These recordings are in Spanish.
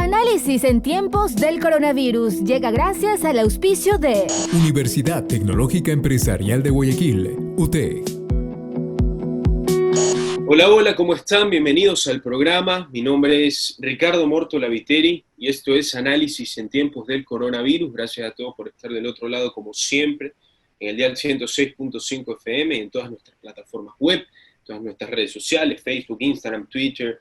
Análisis en tiempos del coronavirus llega gracias al auspicio de Universidad Tecnológica Empresarial de Guayaquil, UTEC. Hola, hola, ¿cómo están? Bienvenidos al programa. Mi nombre es Ricardo Mortola Viteri y esto es Análisis en tiempos del coronavirus. Gracias a todos por estar del otro lado, como siempre, en el dial 106.5 FM y en todas nuestras plataformas web, todas nuestras redes sociales, Facebook, Instagram, Twitter,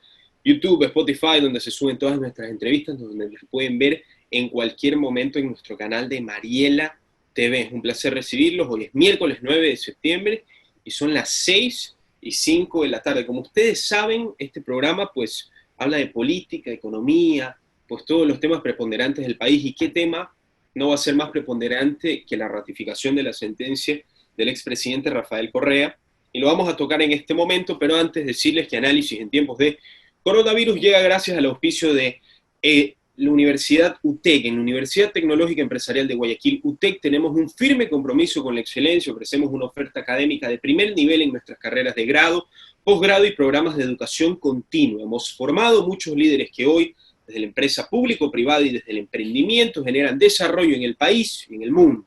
YouTube, Spotify, donde se suben todas nuestras entrevistas, donde las pueden ver en cualquier momento en nuestro canal de Mariela TV. Es un placer recibirlos. Hoy es miércoles 9 de septiembre y son las 6:05 de la tarde. Como ustedes saben, este programa pues habla de política, economía, pues todos los temas preponderantes del país. ¿Y qué tema no va a ser más preponderante que la ratificación de la sentencia del expresidente Rafael Correa? Y lo vamos a tocar en este momento, pero antes decirles que Análisis en tiempos de coronavirus llega gracias al auspicio de la Universidad UTEC. En la Universidad Tecnológica Empresarial de Guayaquil, UTEC, tenemos un firme compromiso con la excelencia. Ofrecemos una oferta académica de primer nivel en nuestras carreras de grado, posgrado y programas de educación continua. Hemos formado muchos líderes que hoy, desde la empresa público-privada y desde el emprendimiento, generan desarrollo en el país y en el mundo.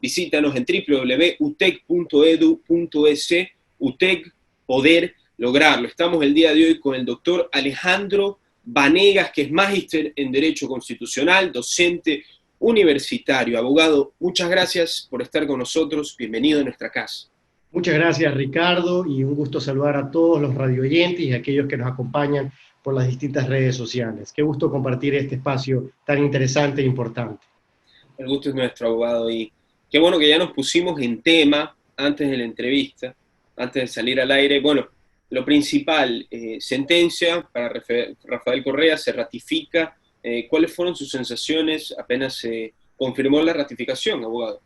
Visítanos en www.utec.edu.es. UTEC, poder lograrlo. Estamos el día de hoy con el doctor Alejandro Vanegas, que es magíster en Derecho Constitucional, docente universitario, abogado. Muchas gracias por estar con nosotros. Bienvenido a nuestra casa. Muchas gracias, Ricardo, y un gusto saludar a todos los radioyentes y a aquellos que nos acompañan por las distintas redes sociales. Qué gusto compartir este espacio tan interesante e importante. El gusto es nuestro, abogado, y qué bueno que ya nos pusimos en tema antes de la entrevista, antes de salir al aire. Bueno, lo principal, sentencia para Rafael Correa, se ratifica. ¿Cuáles fueron sus sensaciones apenas se confirmó la ratificación, abogado?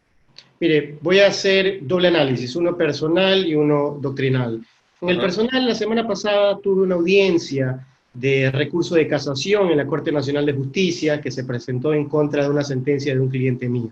Mire, voy a hacer doble análisis, uno personal y uno doctrinal. En el personal, la semana pasada tuve una audiencia de recurso de casación en la Corte Nacional de Justicia que se presentó en contra de una sentencia de un cliente mío.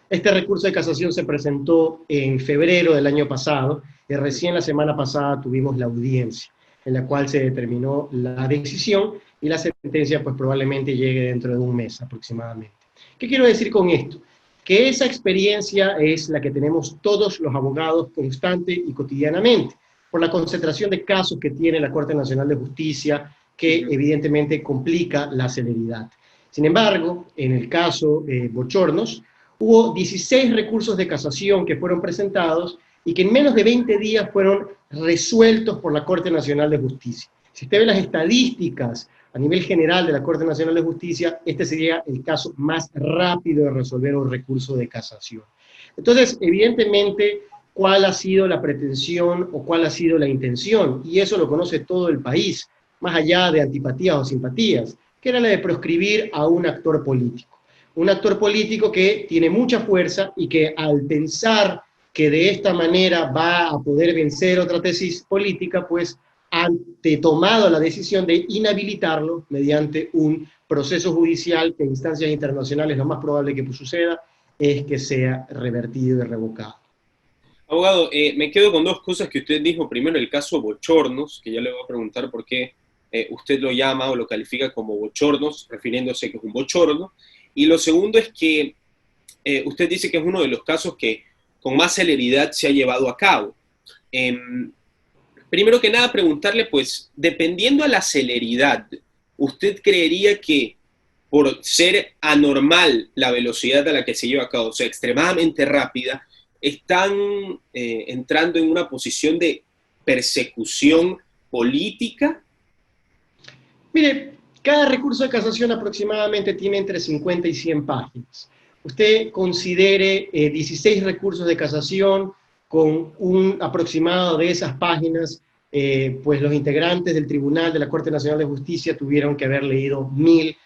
Este recurso de casación se presentó en febrero del año pasado y recién la semana pasada tuvimos la audiencia en la cual se determinó la decisión y la sentencia pues probablemente llegue dentro de un mes aproximadamente. ¿Qué quiero decir con esto? Que esa experiencia es la que tenemos todos los abogados constante y cotidianamente, por la concentración de casos que tiene la Corte Nacional de Justicia, que evidentemente complica la celeridad. Sin embargo, en el caso Bochornos, hubo 16 recursos de casación que fueron presentados y que en menos de 20 días fueron resueltos por la Corte Nacional de Justicia. Si usted ve las estadísticas a nivel general de la Corte Nacional de Justicia, este sería el caso más rápido de resolver un recurso de casación. Entonces, evidentemente, ¿cuál ha sido la pretensión o cuál ha sido la intención? Y eso lo conoce todo el país, más allá de antipatías o simpatías, que era la de proscribir a un actor político. Un actor político que tiene mucha fuerza y que al pensar que de esta manera va a poder vencer otra tesis política, pues han tomado la decisión de inhabilitarlo mediante un proceso judicial que en instancias internacionales lo más probable que suceda es que sea revertido y revocado. Abogado, me quedo con dos cosas que usted dijo. Primero, el caso Bochornos, que ya le voy a preguntar por qué usted lo llama o lo califica como Bochornos, refiriéndose que es un bochorno. Y lo segundo es que usted dice que es uno de los casos que con más celeridad se ha llevado a cabo. Primero que nada, preguntarle, pues, dependiendo a la celeridad, ¿usted creería que por ser anormal la velocidad a la que se lleva a cabo, o sea, extremadamente rápida, están entrando en una posición de persecución política? Mire, cada recurso de casación aproximadamente tiene entre 50 y 100 páginas. Usted considere 16 recursos de casación con un aproximado de esas páginas, pues los integrantes del Tribunal de la Corte Nacional de Justicia tuvieron que haber leído 1000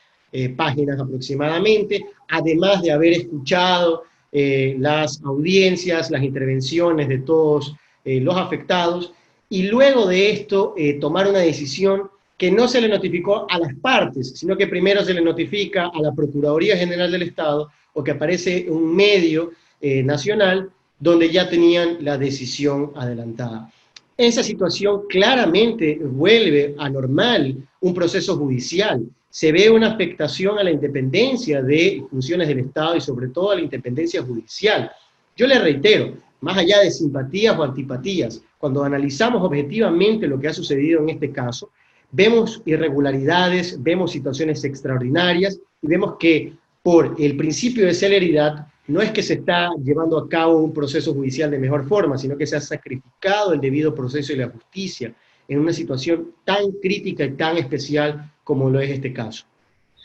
páginas aproximadamente, además de haber escuchado las audiencias, las intervenciones de todos los afectados, y luego de esto tomar una decisión que no se le notificó a las partes, sino que primero se le notifica a la Procuraduría General del Estado, o que aparece un medio nacional donde ya tenían la decisión adelantada. Esa situación claramente vuelve anormal un proceso judicial. se ve una afectación a la independencia de funciones del Estado y sobre todo a la independencia judicial. Yo le reitero, más allá de simpatías o antipatías, cuando analizamos objetivamente lo que ha sucedido en este caso, vemos irregularidades, vemos situaciones extraordinarias y vemos que por el principio de celeridad no es que se está llevando a cabo un proceso judicial de mejor forma, sino que se ha sacrificado el debido proceso y la justicia en una situación tan crítica y tan especial como lo es este caso.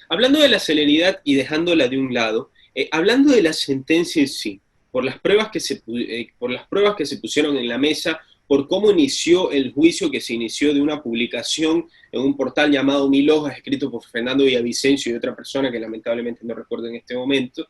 Hablando de la celeridad y dejándola de un lado, hablando de la sentencia en sí, por las pruebas que se pusieron en la mesa, por cómo inició el juicio, que se inició de una publicación en un portal llamado Mil Hojas, escrito por Fernando Villavicencio y otra persona que lamentablemente no recuerdo en este momento,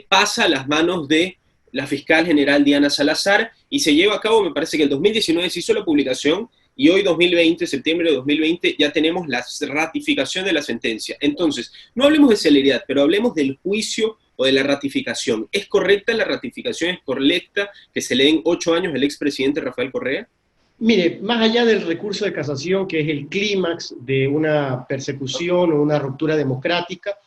pasa a las manos de la fiscal general Diana Salazar y se lleva a cabo, me parece que el 2019 se hizo la publicación y hoy 2020, septiembre de 2020, ya tenemos la ratificación de la sentencia. Entonces, no hablemos de celeridad, pero hablemos del juicio o de la ratificación. ¿Es correcta la ratificación? ¿Es correcta que se le den 8 años al expresidente Rafael Correa? Mire, más allá del recurso de casación, que es el clímax de una persecución o una ruptura democrática,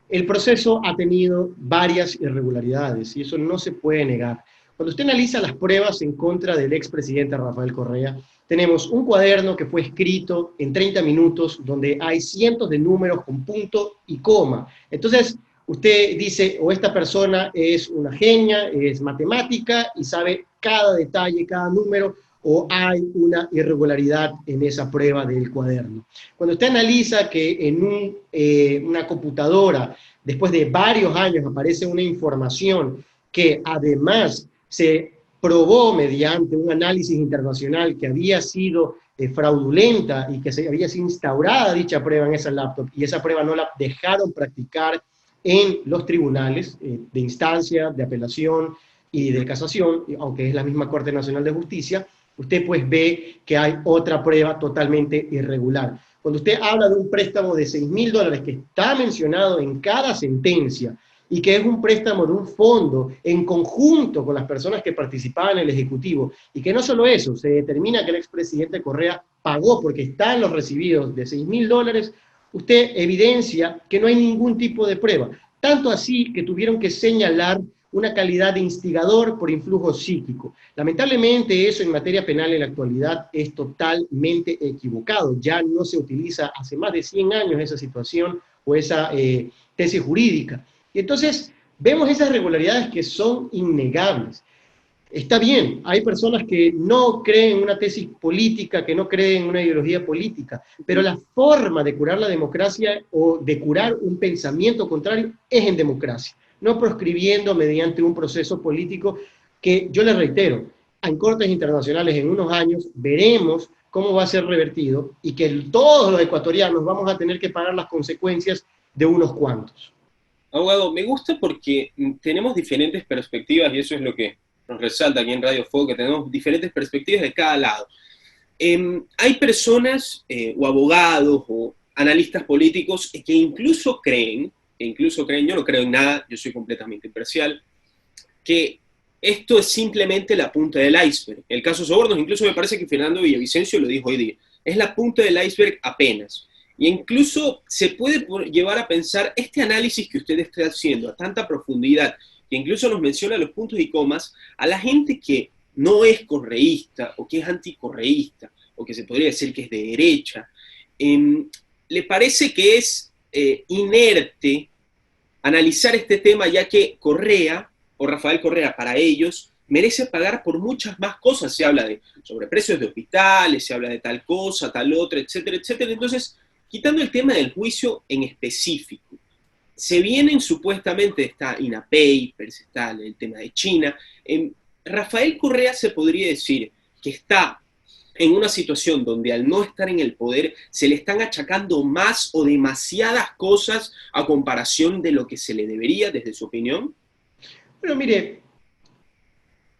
el proceso ha tenido varias irregularidades y eso no se puede negar. Cuando usted analiza las pruebas en contra del expresidente Rafael Correa, tenemos un cuaderno que fue escrito en 30 minutos donde hay cientos de números con punto y coma. Entonces, usted dice, o esta persona es una genia, es matemática y sabe cada detalle, cada número, o hay una irregularidad en esa prueba del cuaderno. Cuando usted analiza que en una computadora, después de varios años, aparece una información que además se probó mediante un análisis internacional que había sido fraudulenta y que se había sido instaurada dicha prueba en esa laptop, y esa prueba no la dejaron practicar en los tribunales de instancia, de apelación y de casación, aunque es la misma Corte Nacional de Justicia, usted pues ve que hay otra prueba totalmente irregular. Cuando usted habla de un préstamo de $6.000 que está mencionado en cada sentencia y que es un préstamo de un fondo en conjunto con las personas que participaban en el Ejecutivo, y que no solo eso, se determina que el expresidente Correa pagó porque están los recibidos de $6.000, usted evidencia que no hay ningún tipo de prueba. Tanto así que tuvieron que señalar una calidad de instigador por influjo psíquico. Lamentablemente eso en materia penal en la actualidad es totalmente equivocado. Ya no se utiliza hace más de 100 años esa situación o esa tesis jurídica. Y entonces vemos esas irregularidades que son innegables. Está bien, hay personas que no creen en una tesis política, que no creen en una ideología política, pero la forma de curar la democracia o de curar un pensamiento contrario es en democracia, no proscribiendo mediante un proceso político que, yo les reitero, en cortes internacionales en unos años veremos cómo va a ser revertido y que todos los ecuatorianos vamos a tener que pagar las consecuencias de unos cuantos. Abogado, me gusta porque tenemos diferentes perspectivas y eso es lo que nos resalta aquí en Radio Fuego, que tenemos diferentes perspectivas de cada lado. Hay personas o abogados o analistas políticos que incluso creen, yo no creo en nada, yo soy completamente imparcial, que esto es simplemente la punta del iceberg. El caso Sobornos, incluso me parece que Fernando Villavicencio lo dijo hoy día, es la punta del iceberg apenas. Y incluso se puede llevar a pensar este análisis que usted está haciendo a tanta profundidad, que incluso nos menciona los puntos y comas, a la gente que no es correísta o que es anticorreísta o que se podría decir que es de derecha, ¿le parece que es inerte analizar este tema, ya que Correa o Rafael Correa para ellos merece pagar por muchas más cosas? Se habla de sobreprecios de hospitales, se habla de tal cosa, tal otra, etcétera, etcétera. Entonces, quitando el tema del juicio en específico, se vienen supuestamente, está INA Papers, está el tema de China. Rafael Correa se podría decir que está en una situación donde al no estar en el poder se le están achacando más o demasiadas cosas a comparación de lo que se le debería, desde su opinión. Bueno, mire,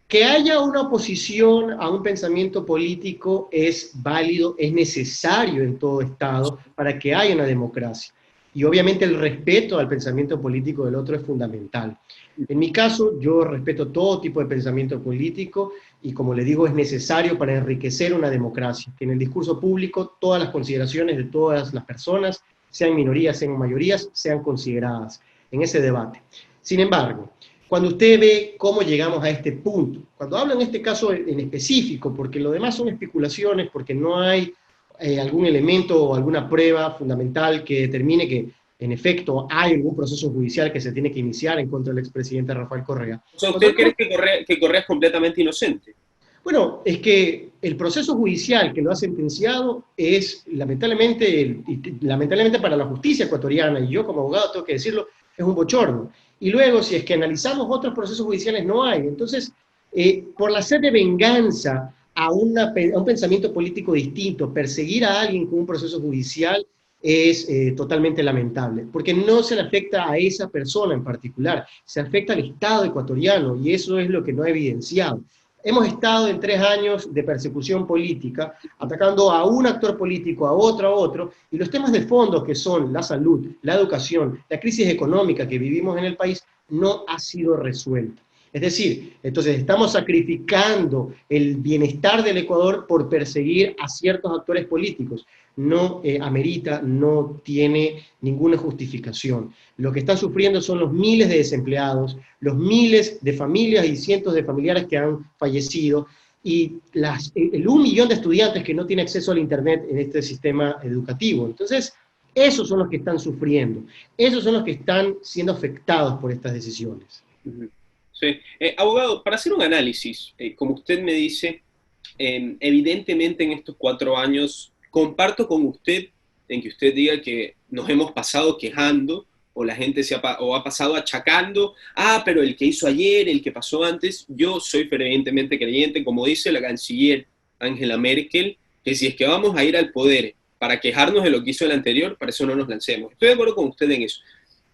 que haya una oposición a un pensamiento político es válido, es necesario en todo Estado para que haya una democracia. Y obviamente el respeto al pensamiento político del otro es fundamental. En mi caso, yo respeto todo tipo de pensamiento político y, como le digo, es necesario para enriquecer una democracia, que en el discurso público todas las consideraciones de todas las personas sean minorías, sean mayorías, sean consideradas en ese debate. Sin embargo, cuando usted ve cómo llegamos a este punto, cuando hablo en este caso en específico, porque lo demás son especulaciones, porque no hay algún elemento o alguna prueba fundamental que determine que en efecto hay algún proceso judicial que se tiene que iniciar en contra del expresidente Rafael Correa. O sea, ¿usted cree que Correa es completamente inocente? Bueno, es que el proceso judicial que lo ha sentenciado es lamentablemente para la justicia ecuatoriana, y yo como abogado tengo que decirlo, es un bochorno. Y luego, si es que analizamos otros procesos judiciales, no hay. Entonces, por la sed de venganza a un pensamiento político distinto, perseguir a alguien con un proceso judicial es totalmente lamentable, porque no se le afecta a esa persona en particular, se afecta al Estado ecuatoriano, y eso es lo que no ha evidenciado. Hemos estado en 3 años de persecución política, atacando a un actor político, a otro, y los temas de fondo que son la salud, la educación, la crisis económica que vivimos en el país, no ha sido resuelta. Es decir, entonces estamos sacrificando el bienestar del Ecuador por perseguir a ciertos actores políticos. No amerita, no tiene ninguna justificación. Lo que están sufriendo son los miles de desempleados, los miles de familias y cientos de familiares que han fallecido, y el 1 millón de estudiantes que no tienen acceso al Internet en este sistema educativo. Entonces, esos son los que están sufriendo, esos son los que están siendo afectados por estas decisiones. Sí. Abogado, para hacer un análisis, como usted me dice, evidentemente en estos 4 años comparto con usted en que usted diga que nos hemos pasado quejando, o la gente ha pasado achacando, pero el que hizo ayer, el que pasó antes. Yo soy fervientemente creyente, como dice la canciller Angela Merkel, que si es que vamos a ir al poder para quejarnos de lo que hizo el anterior, para eso no nos lancemos. Estoy de acuerdo con usted en eso.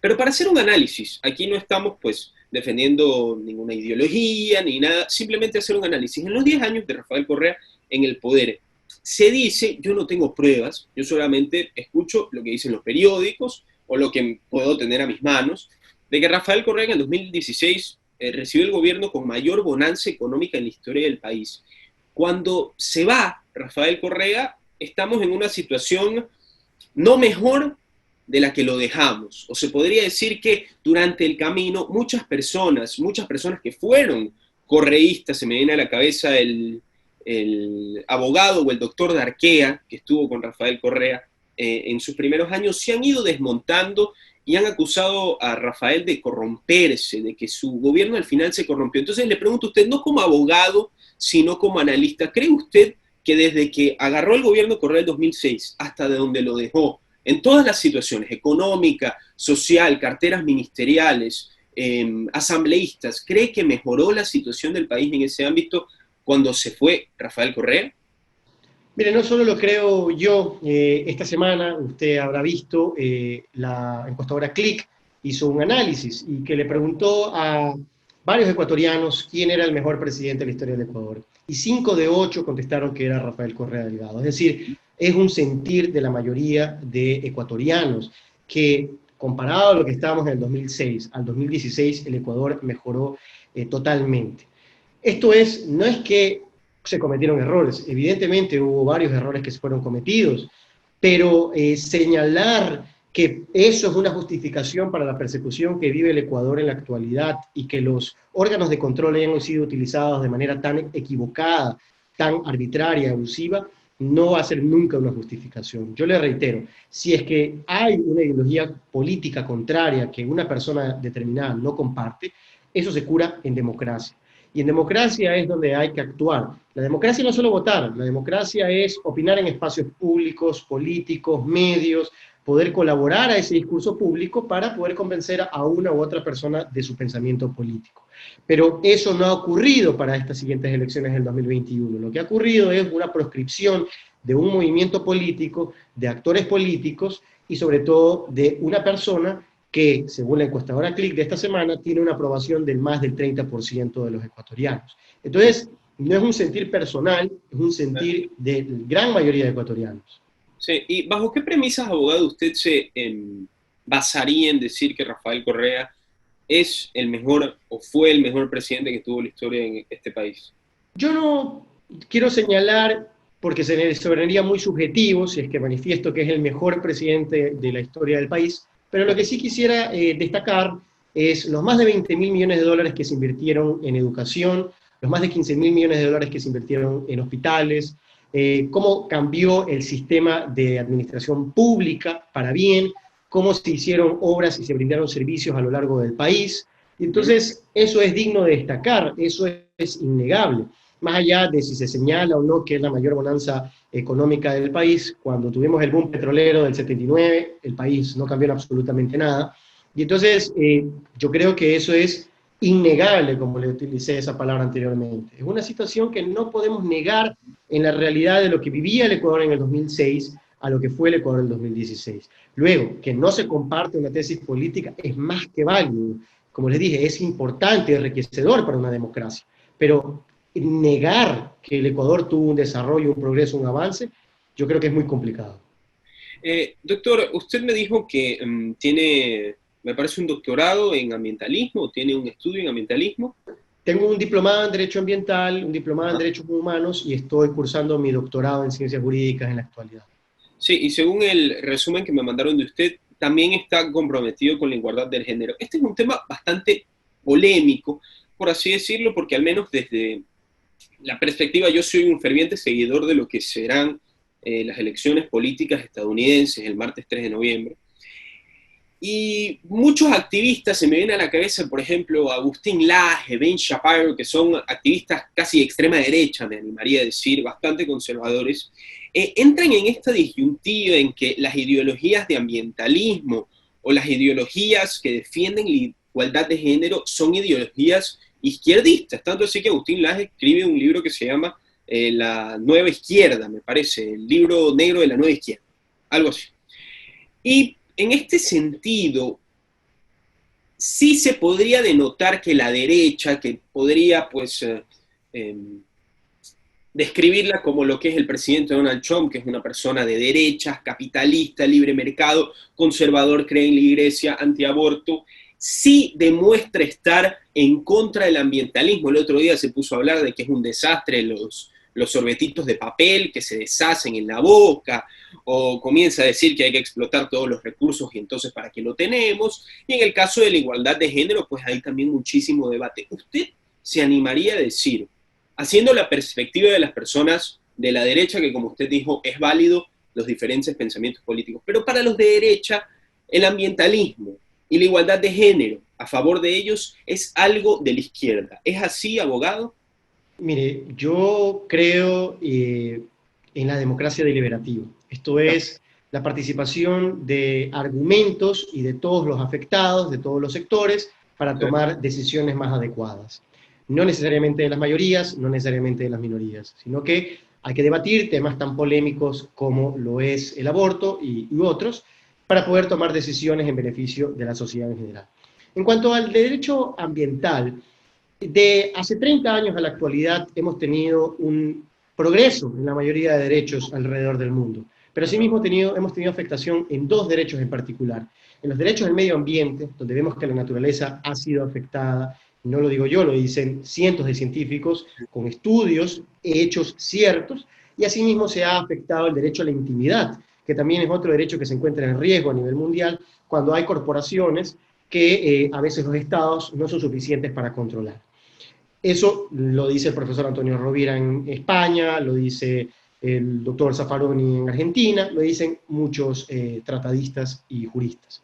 Pero para hacer un análisis, aquí no estamos pues defendiendo ninguna ideología ni nada, simplemente hacer un análisis. En los 10 años de Rafael Correa en el poder, se dice, yo no tengo pruebas, yo solamente escucho lo que dicen los periódicos o lo que puedo tener a mis manos, de que Rafael Correa en el 2016 recibió el gobierno con mayor bonanza económica en la historia del país. Cuando se va Rafael Correa, estamos en una situación no mejor de la que lo dejamos, o se podría decir que durante el camino muchas personas que fueron correístas, se me viene a la cabeza el abogado o el doctor Darquea, que estuvo con Rafael Correa en sus primeros años, se han ido desmontando y han acusado a Rafael de corromperse, de que su gobierno al final se corrompió. Entonces le pregunto a usted, no como abogado, sino como analista, ¿cree usted que desde que agarró el gobierno Correa en 2006 hasta de donde lo dejó, en todas las situaciones, económica, social, carteras ministeriales, asambleístas, cree que mejoró la situación del país en ese ámbito cuando se fue Rafael Correa? Mire, no solo lo creo yo, esta semana usted habrá visto la encuestadora Click hizo un análisis y que le preguntó a varios ecuatorianos quién era el mejor presidente de la historia del Ecuador. Y 5 de 8 contestaron que era Rafael Correa Delgado. Es decir, es un sentir de la mayoría de ecuatorianos que, comparado a lo que estábamos en el 2006 al 2016, el Ecuador mejoró totalmente. Esto no es que se cometieron errores, evidentemente hubo varios errores que se fueron cometidos, pero señalar que eso es una justificación para la persecución que vive el Ecuador en la actualidad y que los órganos de control hayan sido utilizados de manera tan equivocada, tan arbitraria, abusiva, no va a ser nunca una justificación. Yo le reitero, si es que hay una ideología política contraria que una persona determinada no comparte, eso se cura en democracia. Y en democracia es donde hay que actuar. La democracia no es solo votar, la democracia es opinar en espacios públicos, políticos, medios, poder colaborar a ese discurso público para poder convencer a una u otra persona de su pensamiento político. Pero eso no ha ocurrido para estas siguientes elecciones del 2021. Lo que ha ocurrido es una proscripción de un movimiento político, de actores políticos y sobre todo de una persona que, según la encuestadora Click de esta semana, tiene una aprobación del más del 30% de los ecuatorianos. Entonces, no es un sentir personal, es un sentir de la gran mayoría de ecuatorianos. Sí, ¿y bajo qué premisas, abogado, usted se basaría en decir que Rafael Correa es el mejor o fue el mejor presidente que tuvo la historia en este país? Yo no quiero señalar porque se sobraría muy subjetivo si es que manifiesto que es el mejor presidente de la historia del país, pero lo que sí quisiera destacar es los más de 20.000 millones de dólares que se invirtieron en educación, los más de 15.000 millones de dólares que se invirtieron en hospitales, cómo cambió el sistema de administración pública para bien, cómo se hicieron obras y se brindaron servicios a lo largo del país. Entonces, eso es digno de destacar, eso es innegable. Más allá de si se señala o no que es la mayor bonanza económica del país, cuando tuvimos el boom petrolero del 79, el país no cambió en absolutamente nada. Y entonces, yo creo que eso es innegable, como le utilicé esa palabra anteriormente. Es una situación que no podemos negar en la realidad de lo que vivía el Ecuador en el 2006 a lo que fue el Ecuador en el 2016. Luego, que no se comparte una tesis política es más que válido. Como les dije, es importante y enriquecedor para una democracia. Pero negar que el Ecuador tuvo un desarrollo, un progreso, un avance, yo creo que es muy complicado. Doctor, usted me dijo que tiene, me parece, un doctorado en ambientalismo, tiene un estudio en ambientalismo. Tengo un diplomado en Derecho Ambiental, un diplomado en Derechos Humanos y estoy cursando mi doctorado en Ciencias Jurídicas en la actualidad. Sí, y según el resumen que me mandaron de usted, también está comprometido con la igualdad del género. Este es un tema bastante polémico, por así decirlo, porque al menos desde la perspectiva, yo soy un ferviente seguidor de lo que serán las elecciones políticas estadounidenses el martes 3 de noviembre. Y muchos activistas, se me viene a la cabeza, por ejemplo, Agustín Laje, Ben Shapiro, que son activistas casi de extrema derecha, me animaría a decir, bastante conservadores, entran en esta disyuntiva en que las ideologías de ambientalismo o las ideologías que defienden la igualdad de género son ideologías izquierdistas, tanto así que Agustín Laje escribe un libro que se llama La Nueva Izquierda, me parece, el libro negro de la Nueva Izquierda, algo así. Y en este sentido, sí se podría denotar que la derecha, que podría pues describirla como lo que es el presidente Donald Trump, que es una persona de derechas, capitalista, libre mercado, conservador, cree en la iglesia, antiaborto, sí demuestra estar en contra del ambientalismo. El otro día se puso a hablar de que es un desastre los sorbetitos de papel que se deshacen en la boca, o comienza a decir que hay que explotar todos los recursos y entonces ¿para qué lo tenemos? Y en el caso de la igualdad de género, pues hay también muchísimo debate. ¿Usted se animaría a decir, haciendo la perspectiva de las personas de la derecha, que como usted dijo, es válido los diferentes pensamientos políticos, pero para los de derecha, el ambientalismo y la igualdad de género, a favor de ellos, es algo de la izquierda? ¿Es así, abogado? Mire, yo creo en la democracia deliberativa. Esto es la participación de argumentos y de todos los afectados, de todos los sectores, para tomar decisiones más adecuadas. No necesariamente de las mayorías, no necesariamente de las minorías, sino que hay que debatir temas tan polémicos como lo es el aborto y otros, para poder tomar decisiones en beneficio de la sociedad en general. En cuanto al derecho ambiental, de hace 30 años a la actualidad hemos tenido un progreso en la mayoría de derechos alrededor del mundo, pero asimismo hemos tenido afectación en dos derechos en particular. En los derechos del medio ambiente, donde vemos que la naturaleza ha sido afectada, no lo digo yo, lo dicen cientos de científicos con estudios, hechos ciertos, y asimismo se ha afectado el derecho a la intimidad, que también es otro derecho que se encuentra en riesgo a nivel mundial cuando hay corporaciones que a veces los estados no son suficientes para controlar. Eso lo dice el profesor Antonio Rovira en España, lo dice el doctor Zaffaroni en Argentina, lo dicen muchos tratadistas y juristas.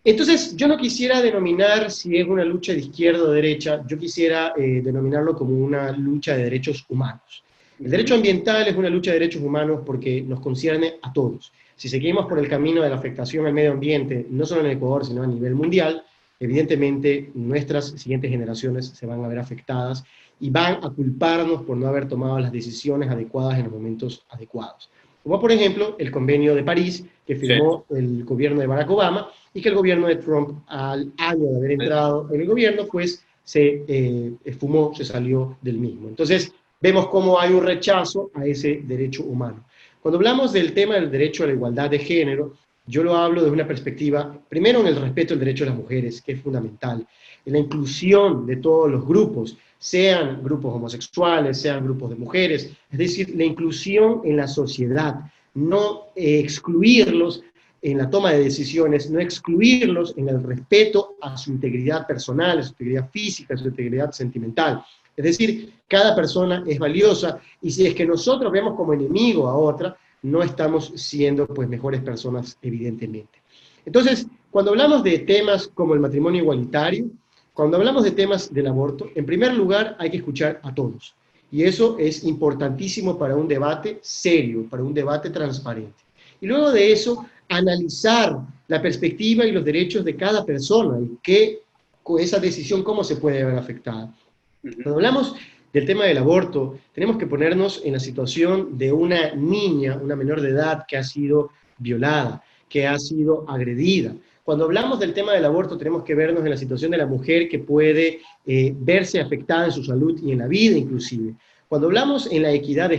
Entonces, yo no quisiera denominar si es una lucha de izquierda o derecha, yo quisiera denominarlo como una lucha de derechos humanos. El derecho ambiental es una lucha de derechos humanos porque nos concierne a todos. Si seguimos por el camino de la afectación al medio ambiente, no solo en Ecuador, sino a nivel mundial, evidentemente nuestras siguientes generaciones se van a ver afectadas y van a culparnos por no haber tomado las decisiones adecuadas en los momentos adecuados. Como por ejemplo el Convenio de París que firmó el gobierno de Barack Obama y que el gobierno de Trump al año de haber entrado en el gobierno pues se esfumó, se salió del mismo. Entonces vemos cómo hay un rechazo a ese derecho humano. Cuando hablamos del tema del derecho a la igualdad de género, yo lo hablo desde una perspectiva, primero en el respeto al derecho de las mujeres, que es fundamental, en la inclusión de todos los grupos, sean grupos homosexuales, sean grupos de mujeres, es decir, la inclusión en la sociedad, no excluirlos en la toma de decisiones, no excluirlos en el respeto a su integridad personal, a su integridad física, a su integridad sentimental. Es decir, cada persona es valiosa, y si es que nosotros vemos como enemigo a otra, no estamos siendo pues mejores personas, evidentemente. Entonces, cuando hablamos de temas como el matrimonio igualitario, cuando hablamos de temas del aborto, en primer lugar hay que escuchar a todos. Y eso es importantísimo para un debate serio, para un debate transparente. Y luego de eso, analizar la perspectiva y los derechos de cada persona y que con esa decisión cómo se puede ver afectada. Cuando hablamos del tema del aborto, tenemos que ponernos en la situación de una niña, una menor de edad que ha sido violada, que ha sido agredida. Cuando hablamos del tema del aborto, tenemos que vernos en la situación de la mujer que puede verse afectada en su salud y en la vida inclusive. Cuando hablamos en la equidad de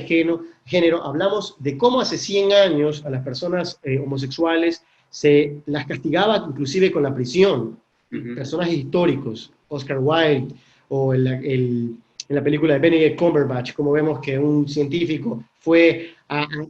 género, hablamos de cómo hace 100 años a las personas homosexuales se las castigaba inclusive con la prisión. Personajes históricos, Oscar Wilde, o en la película de Benedict Cumberbatch, como vemos que un científico fue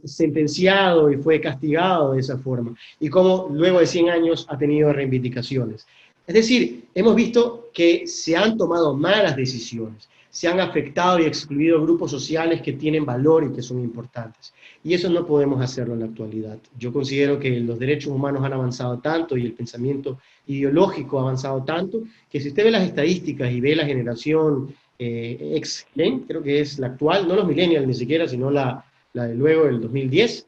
sentenciado y fue castigado de esa forma, y cómo luego de 100 años ha tenido reivindicaciones. Es decir, hemos visto que se han tomado malas decisiones, se han afectado y excluido grupos sociales que tienen valor y que son importantes. Y eso no podemos hacerlo en la actualidad. Yo considero que los derechos humanos han avanzado tanto y el pensamiento ideológico ha avanzado tanto, que si usted ve las estadísticas y ve la generación X-Gen, creo que es la actual, no los millennials ni siquiera, sino la de luego del 2010,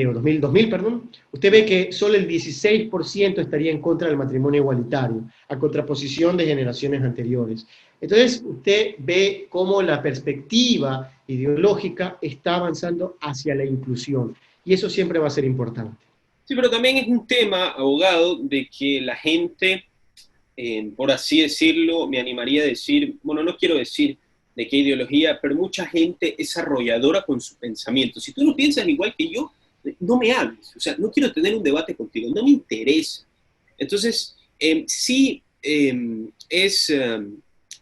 o 2000, perdón, usted ve que solo el 16% estaría en contra del matrimonio igualitario, a contraposición de generaciones anteriores. Entonces, usted ve cómo la perspectiva ideológica está avanzando hacia la inclusión, y eso siempre va a ser importante. Sí, pero también es un tema, abogado, de que la gente, por así decirlo, me animaría a decir, bueno, no quiero decir de qué ideología, pero mucha gente es arrolladora con su pensamiento. Si tú no piensas igual que yo, no me hables, o sea, no quiero tener un debate contigo, no me interesa. Entonces, sí es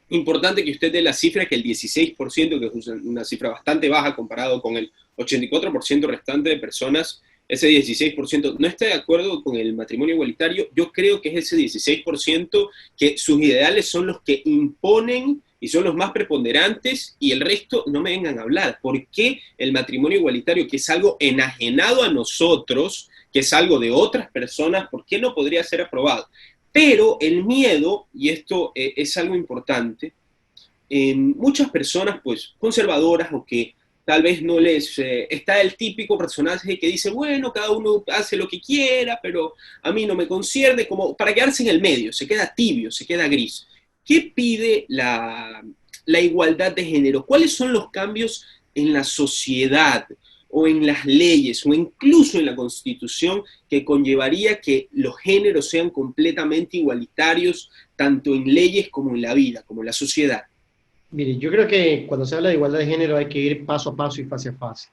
importante que usted dé la cifra, que el 16%, que es una cifra bastante baja comparado con el 84% restante de personas, ese 16% no está de acuerdo con el matrimonio igualitario. Yo creo que es ese 16% que sus ideales son los que imponen y son los más preponderantes, y el resto no me vengan a hablar. ¿Por qué el matrimonio igualitario, que es algo enajenado a nosotros, que es algo de otras personas, por qué no podría ser aprobado? Pero el miedo, y esto es algo importante, muchas personas pues conservadoras o que tal vez no les... está el típico personaje que dice, bueno, cada uno hace lo que quiera, pero a mí no me concierne, como para quedarse en el medio, se queda tibio, se queda gris. ¿Qué pide la igualdad de género? ¿Cuáles son los cambios en la sociedad o en las leyes o incluso en la Constitución que conllevaría que los géneros sean completamente igualitarios tanto en leyes como en la vida, como en la sociedad? Mire, yo creo que cuando se habla de igualdad de género hay que ir paso a paso y fase a fase.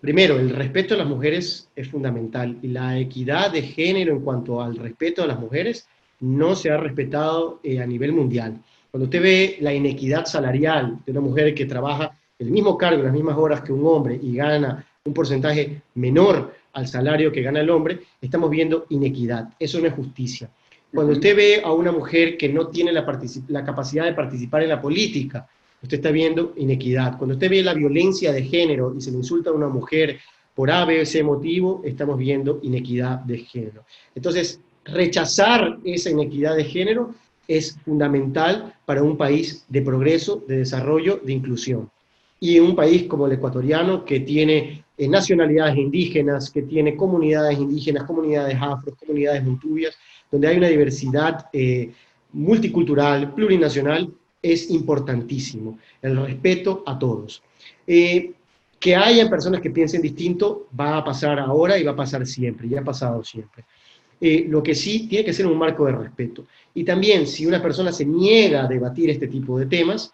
Primero, el respeto a las mujeres es fundamental, y la equidad de género en cuanto al respeto a las mujeres no se ha respetado a nivel mundial. Cuando usted ve la inequidad salarial de una mujer que trabaja el mismo cargo, las mismas horas que un hombre, y gana un porcentaje menor al salario que gana el hombre, estamos viendo inequidad. Eso no es justicia. Cuando usted ve a una mujer que no tiene la capacidad de participar en la política, usted está viendo inequidad. Cuando usted ve la violencia de género y se le insulta a una mujer por A, B o C motivo, estamos viendo inequidad de género. Entonces, rechazar esa inequidad de género es fundamental para un país de progreso, de desarrollo, de inclusión. Y un país como el ecuatoriano, que tiene nacionalidades indígenas, que tiene comunidades indígenas, comunidades afro, comunidades montubias, donde hay una diversidad multicultural, plurinacional, es importantísimo. El respeto a todos. Que haya personas que piensen distinto va a pasar ahora y va a pasar siempre, ya ha pasado siempre. Lo que sí tiene que ser un marco de respeto. Y también, si una persona se niega a debatir este tipo de temas,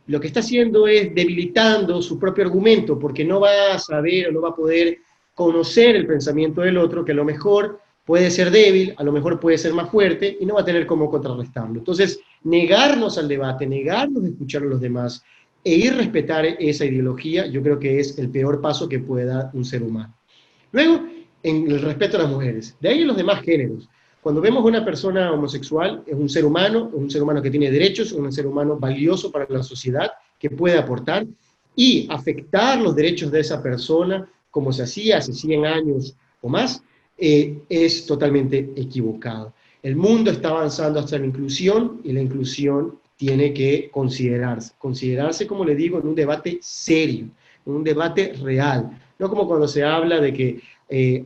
lo que está haciendo es debilitando su propio argumento, porque no va a saber o no va a poder conocer el pensamiento del otro, que a lo mejor puede ser débil, a lo mejor puede ser más fuerte, y no va a tener cómo contrarrestarlo. Entonces, negarnos al debate, negarnos a escuchar a los demás, e ir a respetar esa ideología, yo creo que es el peor paso que puede dar un ser humano. Luego, en el respeto a las mujeres. De ahí en los demás géneros. Cuando vemos a una persona homosexual, es un ser humano que tiene derechos, un ser humano valioso para la sociedad, que puede aportar, y afectar los derechos de esa persona, como se hacía hace 100 años o más, es totalmente equivocado. El mundo está avanzando hacia la inclusión, y la inclusión tiene que considerarse, como le digo, en un debate serio, en un debate real, no como cuando se habla de que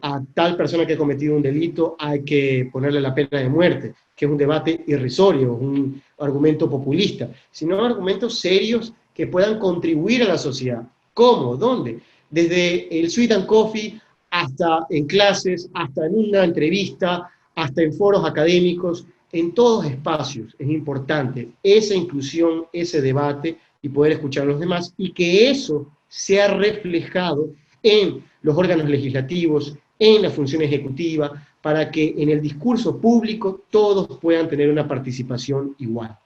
a tal persona que ha cometido un delito hay que ponerle la pena de muerte, que es un debate irrisorio, un argumento populista, sino argumentos serios que puedan contribuir a la sociedad. ¿Cómo? ¿Dónde? Desde el Sweet and Coffee hasta en clases, hasta en una entrevista, hasta en foros académicos, en todos espacios. Es importante esa inclusión, ese debate y poder escuchar a los demás, y que eso sea reflejado en los órganos legislativos, en la función ejecutiva, para que en el discurso público todos puedan tener una participación igual.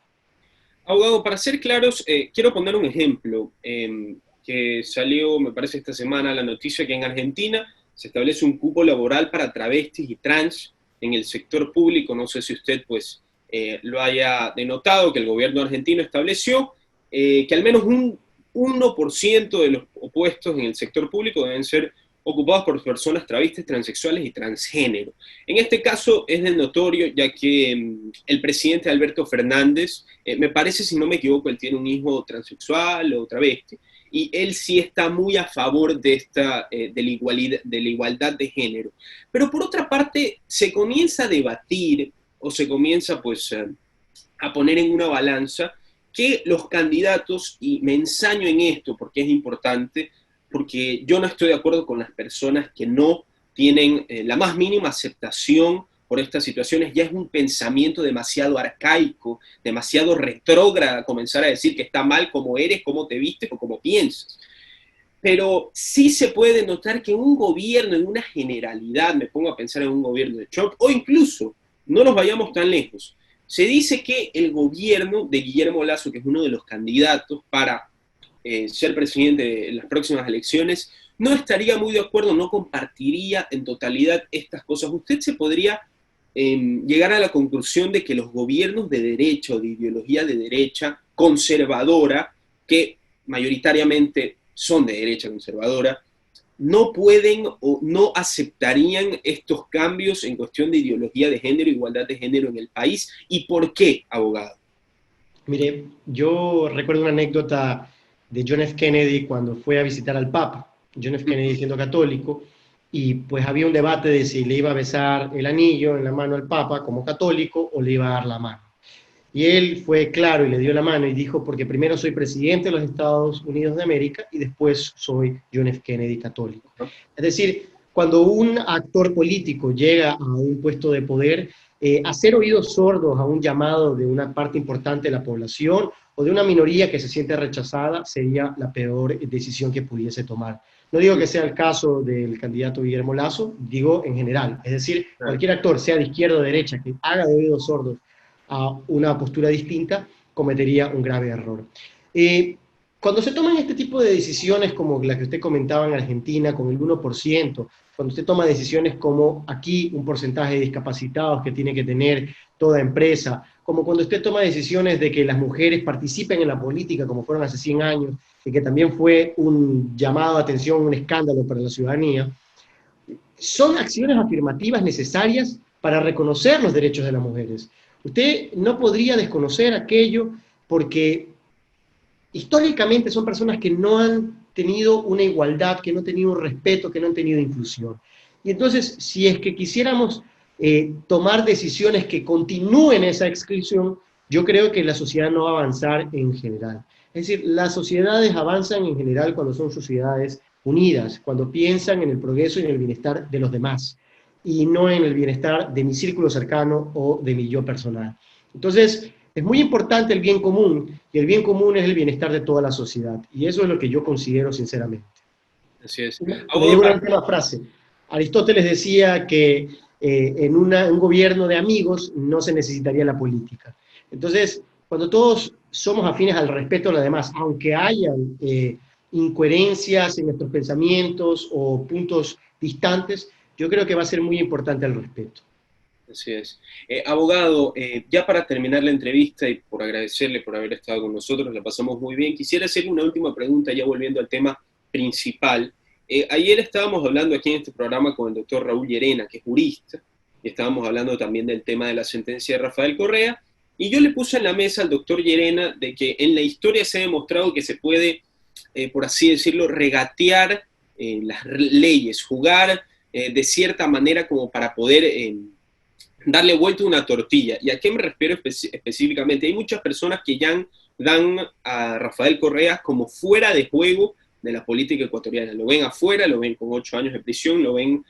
Abogado, para ser claros, quiero poner un ejemplo que salió, me parece, esta semana la noticia que en Argentina se establece un cupo laboral para travestis y trans en el sector público. No sé si usted pues lo haya denotado, que el gobierno argentino estableció que al menos un 1% de los puestos en el sector público deben ser ocupados por personas travestis, transexuales y transgénero. En este caso es de notorio, ya que el presidente Alberto Fernández, me parece, si no me equivoco, él tiene un hijo transexual o travesti, y él sí está muy a favor de la igualdad de género. Pero por otra parte, se comienza a debatir, o se comienza pues a poner en una balanza, que los candidatos, y me ensaño en esto porque es importante, porque yo no estoy de acuerdo con las personas que no tienen la más mínima aceptación por estas situaciones. Ya es un pensamiento demasiado arcaico, demasiado retrógrado, comenzar a decir que está mal como eres, cómo te vistes o cómo piensas. Pero sí se puede notar que un gobierno, en una generalidad, me pongo a pensar en un gobierno de Trump, o incluso, no nos vayamos tan lejos, se dice que el gobierno de Guillermo Lasso, que es uno de los candidatos para ser presidente en las próximas elecciones, no estaría muy de acuerdo, no compartiría en totalidad estas cosas. ¿Usted se podría llegar a la conclusión de que los gobiernos de derecha o de ideología de derecha conservadora, que mayoritariamente son de derecha conservadora, no pueden o no aceptarían estos cambios en cuestión de ideología de género, igualdad de género en el país? ¿Y por qué, abogado? Mire, yo recuerdo una anécdota de John F. Kennedy cuando fue a visitar al Papa. John F. Kennedy siendo católico, y pues había un debate de si le iba a besar el anillo en la mano al Papa como católico o le iba a dar la mano. Y él fue claro y le dio la mano y dijo, porque primero soy presidente de los Estados Unidos de América y después soy John F. Kennedy católico. Es decir, cuando un actor político llega a un puesto de poder, hacer oídos sordos a un llamado de una parte importante de la población o de una minoría que se siente rechazada sería la peor decisión que pudiese tomar. No digo que sea el caso del candidato Guillermo Lasso, digo en general. Es decir, cualquier actor, sea de izquierda o de derecha, que haga de oídos sordos a una postura distinta, cometería un grave error. Cuando se toman este tipo de decisiones como la que usted comentaba en Argentina, con el 1%, cuando usted toma decisiones como aquí un porcentaje de discapacitados que tiene que tener toda empresa, como cuando usted toma decisiones de que las mujeres participen en la política como fueron hace 100 años, y que también fue un llamado de atención, un escándalo para la ciudadanía, son acciones afirmativas necesarias para reconocer los derechos de las mujeres. Usted no podría desconocer aquello porque históricamente son personas que no han tenido una igualdad, que no han tenido un respeto, que no han tenido inclusión. Y entonces, si es que quisiéramos tomar decisiones que continúen esa exclusión, yo creo que la sociedad no va a avanzar en general. Es decir, las sociedades avanzan en general cuando son sociedades unidas, cuando piensan en el progreso y en el bienestar de los demás, y no en el bienestar de mi círculo cercano o de mi yo personal. Entonces, es muy importante el bien común, y el bien común es el bienestar de toda la sociedad, y eso es lo que yo considero sinceramente. Así es. Le digo una última frase. Aristóteles decía que en un gobierno de amigos no se necesitaría la política. Entonces, cuando todos somos afines al respeto a los demás, aunque hayan incoherencias en nuestros pensamientos o puntos distantes, yo creo que va a ser muy importante el respeto. Así es. Abogado, ya para terminar la entrevista y por agradecerle por haber estado con nosotros, la pasamos muy bien. Quisiera hacerle una última pregunta, ya volviendo al tema principal. Ayer estábamos hablando aquí en este programa con el doctor Raúl Llerena, que es jurista, y estábamos hablando también del tema de la sentencia de Rafael Correa, y yo le puse en la mesa al doctor Llerena de que en la historia se ha demostrado que se puede, por así decirlo, regatear las leyes, jugar de cierta manera como para poder darle vuelta a una tortilla. ¿Y a qué me refiero específicamente? Hay muchas personas que ya dan a Rafael Correa como fuera de juego de la política ecuatoriana. Lo ven afuera, lo ven con 8 años de prisión, lo ven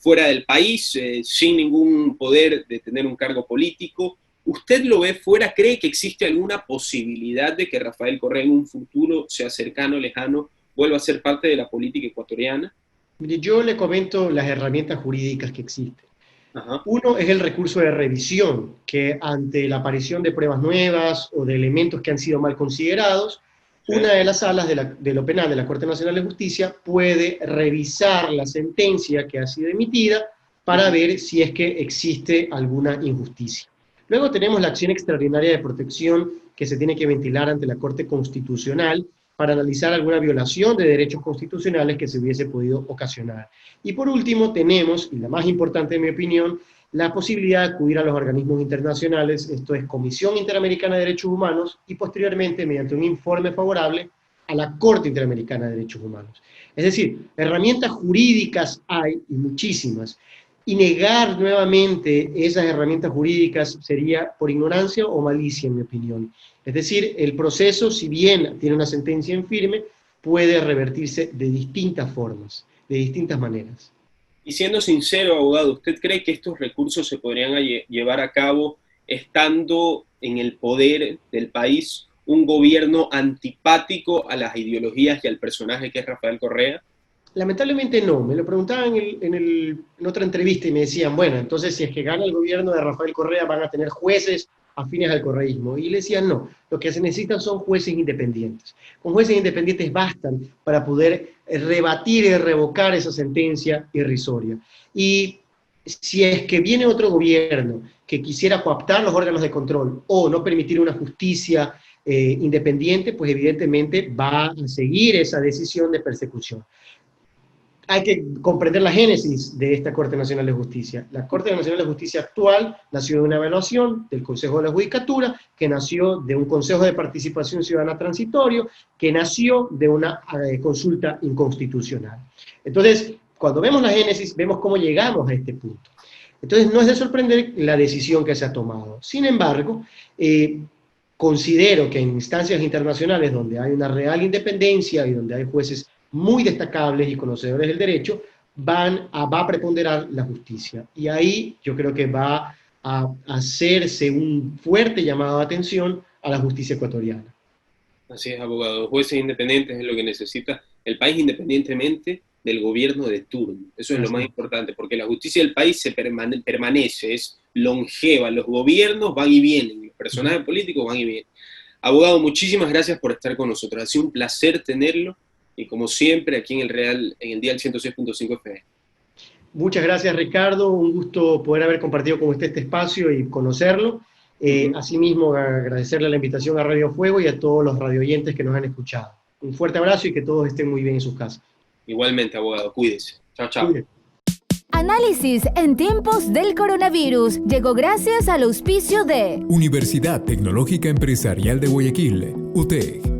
fuera del país, sin ningún poder de tener un cargo político. ¿Usted lo ve fuera? ¿Cree que existe alguna posibilidad de que Rafael Correa en un futuro, sea cercano o lejano, vuelva a ser parte de la política ecuatoriana? Mire, yo le comento las herramientas jurídicas que existen. Ajá. Uno es el recurso de revisión, que ante la aparición de pruebas nuevas o de elementos que han sido mal considerados, una de las salas de lo penal de la Corte Nacional de Justicia puede revisar la sentencia que ha sido emitida para ver si es que existe alguna injusticia. Luego tenemos la acción extraordinaria de protección que se tiene que ventilar ante la Corte Constitucional para analizar alguna violación de derechos constitucionales que se hubiese podido ocasionar. Y por último tenemos, y la más importante en mi opinión, la posibilidad de acudir a los organismos internacionales, esto es Comisión Interamericana de Derechos Humanos, y posteriormente, mediante un informe favorable, a la Corte Interamericana de Derechos Humanos. Es decir, herramientas jurídicas hay, y muchísimas, y negar nuevamente esas herramientas jurídicas sería por ignorancia o malicia, en mi opinión. Es decir, el proceso, si bien tiene una sentencia en firme, puede revertirse de distintas formas, de distintas maneras. Y siendo sincero, abogado, ¿usted cree que estos recursos se podrían llevar a cabo estando en el poder del país un gobierno antipático a las ideologías y al personaje que es Rafael Correa? Lamentablemente no. Me lo preguntaban en otra entrevista y me decían, bueno, entonces si es que gana el gobierno de Rafael Correa van a tener jueces afines al correísmo. Y le decían, no, lo que se necesitan son jueces independientes. Con jueces independientes bastan para poder rebatir y revocar esa sentencia irrisoria. Y si es que viene otro gobierno que quisiera cooptar los órganos de control o no permitir una justicia independiente, pues evidentemente va a seguir esa decisión de persecución. Hay que comprender la génesis de esta Corte Nacional de Justicia. La Corte Nacional de Justicia actual nació de una evaluación del Consejo de la Judicatura, que nació de un Consejo de Participación Ciudadana Transitorio, que nació de una consulta inconstitucional. Entonces, cuando vemos la génesis, vemos cómo llegamos a este punto. Entonces, no es de sorprender la decisión que se ha tomado. Sin embargo, considero que en instancias internacionales donde hay una real independencia y donde hay jueces muy destacables y conocedores del derecho, va a preponderar la justicia. Y ahí yo creo que va a hacerse un fuerte llamado de atención a la justicia ecuatoriana. Así es, abogado. Jueces independientes es lo que necesita el país independientemente del gobierno de turno. Eso es lo más importante, porque la justicia del país permanece, es longeva. Los gobiernos van y vienen, los personajes políticos van y vienen. Abogado, muchísimas gracias por estar con nosotros. Ha sido un placer tenerlo. Y como siempre, aquí en el Dial 106.5 FM. Muchas gracias, Ricardo. Un gusto poder haber compartido con usted este espacio y conocerlo. Asimismo, agradecerle la invitación a Radio Fuego y a todos los radioyentes que nos han escuchado. Un fuerte abrazo y que todos estén muy bien en sus casas. Igualmente, abogado. Cuídese. Chao, chao. Cuídese. Análisis en tiempos del coronavirus llegó gracias al auspicio de Universidad Tecnológica Empresarial de Guayaquil, UTEC.